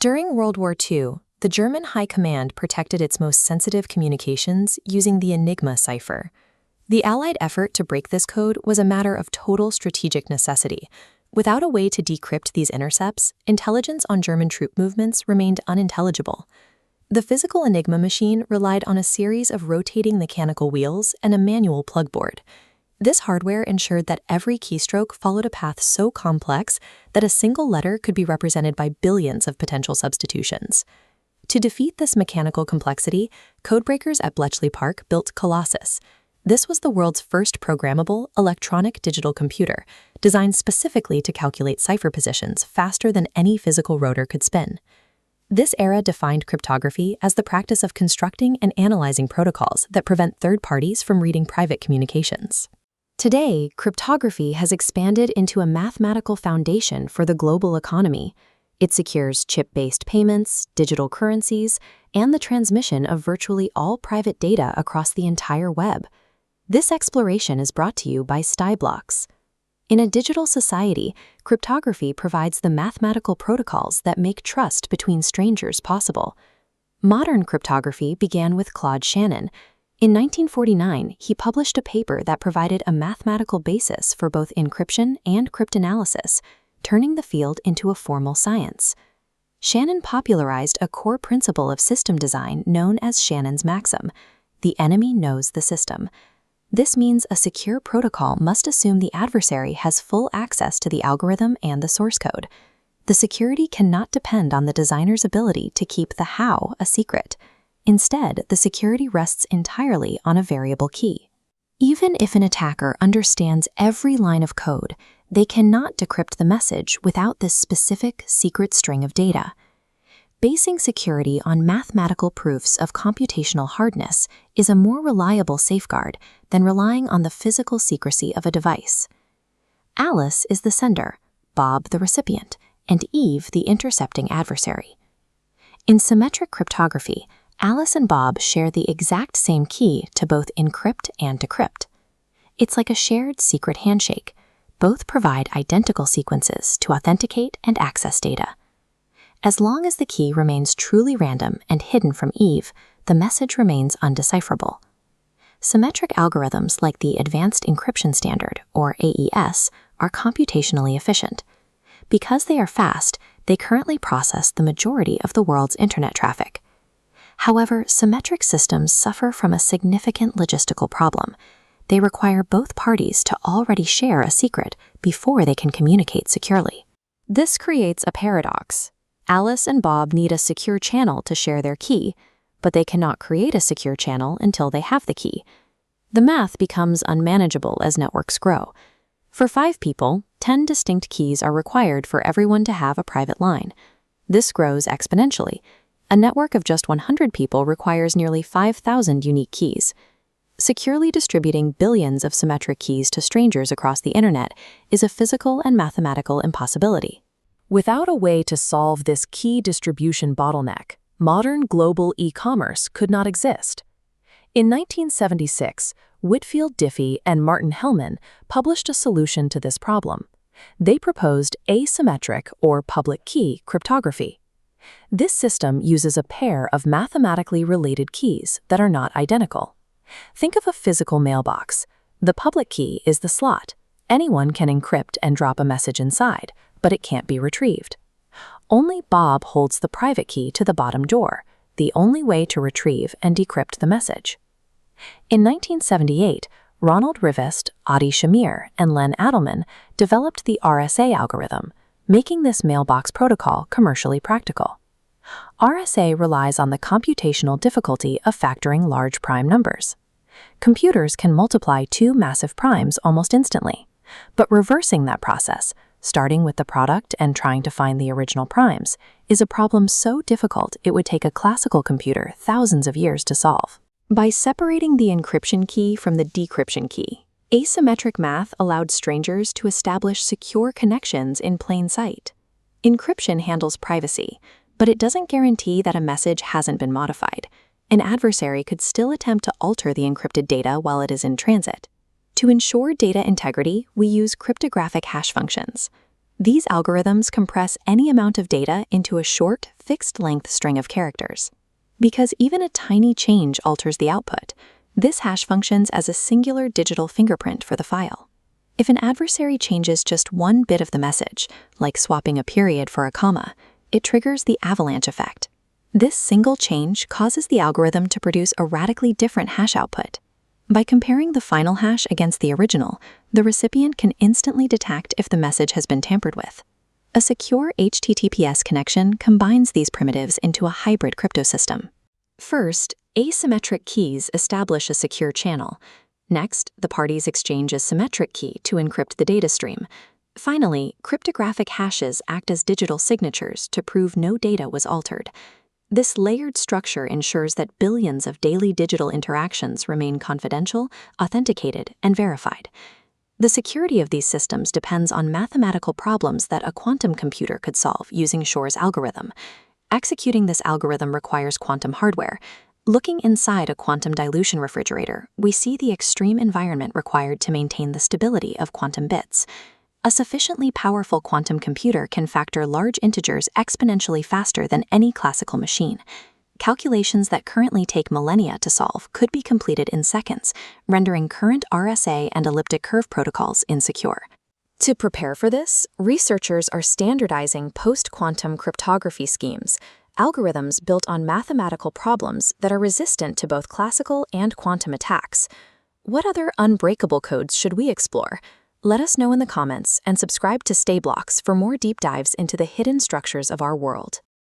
During World War II, the German High Command protected its most sensitive communications using the Enigma cipher. The Allied effort to break this code was a matter of total strategic necessity. Without a way to decrypt these intercepts, intelligence on German troop movements remained unintelligible. The physical Enigma machine relied on a series of rotating mechanical wheels and a manual plug board. This hardware ensured that every keystroke followed a path so complex that a single letter could be represented by billions of potential substitutions. To defeat this mechanical complexity, codebreakers at Bletchley Park built Colossus. This was the world's first programmable electronic digital computer, designed specifically to calculate cipher positions faster than any physical rotor could spin. This era defined cryptography as the practice of constructing and analyzing protocols that prevent third parties from reading private communications. Today, cryptography has expanded into a mathematical foundation for the global economy. It secures chip-based payments, digital currencies, and the transmission of virtually all private data across the entire web. This exploration is brought to you by Staiblocks. In a digital society, cryptography provides the mathematical protocols that make trust between strangers possible. Modern cryptography began with Claude Shannon. In 1949, he published a paper that provided a mathematical basis for both encryption and cryptanalysis, turning the field into a formal science. Shannon popularized a core principle of system design known as Shannon's maxim: the enemy knows the system. This means a secure protocol must assume the adversary has full access to the algorithm and the source code. The security cannot depend on the designer's ability to keep the how a secret. Instead, the security rests entirely on a variable key. Even if an attacker understands every line of code, they cannot decrypt the message without this specific secret string of data. Basing security on mathematical proofs of computational hardness is a more reliable safeguard than relying on the physical secrecy of a device. Alice is the sender, Bob the recipient, and Eve the intercepting adversary. In symmetric cryptography, Alice and Bob share the exact same key to both encrypt and decrypt. It's like a shared secret handshake. Both provide identical sequences to authenticate and access data. As long as the key remains truly random and hidden from Eve, the message remains undecipherable. Symmetric algorithms like the Advanced Encryption Standard, or AES, are computationally efficient. Because they are fast, they currently process the majority of the world's internet traffic. However, symmetric systems suffer from a significant logistical problem. They require both parties to already share a secret before they can communicate securely. This creates a paradox. Alice and Bob need a secure channel to share their key, but they cannot create a secure channel until they have the key. The math becomes unmanageable as networks grow. For 5 people, 10 distinct keys are required for everyone to have a private line. This grows exponentially. A network of just 100 people requires nearly 5,000 unique keys. Securely distributing billions of symmetric keys to strangers across the internet is a physical and mathematical impossibility. Without a way to solve this key distribution bottleneck, modern global e-commerce could not exist. In 1976, Whitfield Diffie and Martin Hellman published a solution to this problem. They proposed asymmetric or public key cryptography. This system uses a pair of mathematically related keys that are not identical. Think of a physical mailbox. The public key is the slot. Anyone can encrypt and drop a message inside, but it can't be retrieved. Only Bob holds the private key to the bottom door, the only way to retrieve and decrypt the message. In 1978, Ronald Rivest, Adi Shamir, and Len Adelman developed the RSA algorithm, making this mailbox protocol commercially practical. RSA relies on the computational difficulty of factoring large prime numbers. Computers can multiply 2 massive primes almost instantly, but reversing that process, starting with the product and trying to find the original primes, is a problem so difficult it would take a classical computer thousands of years to solve. By separating the encryption key from the decryption key, asymmetric math allowed strangers to establish secure connections in plain sight. Encryption handles privacy, but it doesn't guarantee that a message hasn't been modified. An adversary could still attempt to alter the encrypted data while it is in transit. To ensure data integrity, we use cryptographic hash functions. These algorithms compress any amount of data into a short, fixed-length string of characters. Because even a tiny change alters the output, this hash functions as a singular digital fingerprint for the file. If an adversary changes just one bit of the message, like swapping a period for a comma, it triggers the avalanche effect. This single change causes the algorithm to produce a radically different hash output. By comparing the final hash against the original, the recipient can instantly detect if the message has been tampered with. A secure HTTPS connection combines these primitives into a hybrid cryptosystem. First, asymmetric keys establish a secure channel. Next, the parties exchange a symmetric key to encrypt the data stream. Finally, cryptographic hashes act as digital signatures to prove no data was altered. This layered structure ensures that billions of daily digital interactions remain confidential, authenticated, and verified. The security of these systems depends on mathematical problems that a quantum computer could solve using Shor's algorithm. Executing this algorithm requires quantum hardware. Looking inside a quantum dilution refrigerator, we see the extreme environment required to maintain the stability of quantum bits. A sufficiently powerful quantum computer can factor large integers exponentially faster than any classical machine. Calculations that currently take millennia to solve could be completed in seconds, rendering current RSA and elliptic curve protocols insecure. To prepare for this, researchers are standardizing post-quantum cryptography schemes, algorithms built on mathematical problems that are resistant to both classical and quantum attacks. What other unbreakable codes should we explore? Let us know in the comments and subscribe to Staiblocks for more deep dives into the hidden structures of our world.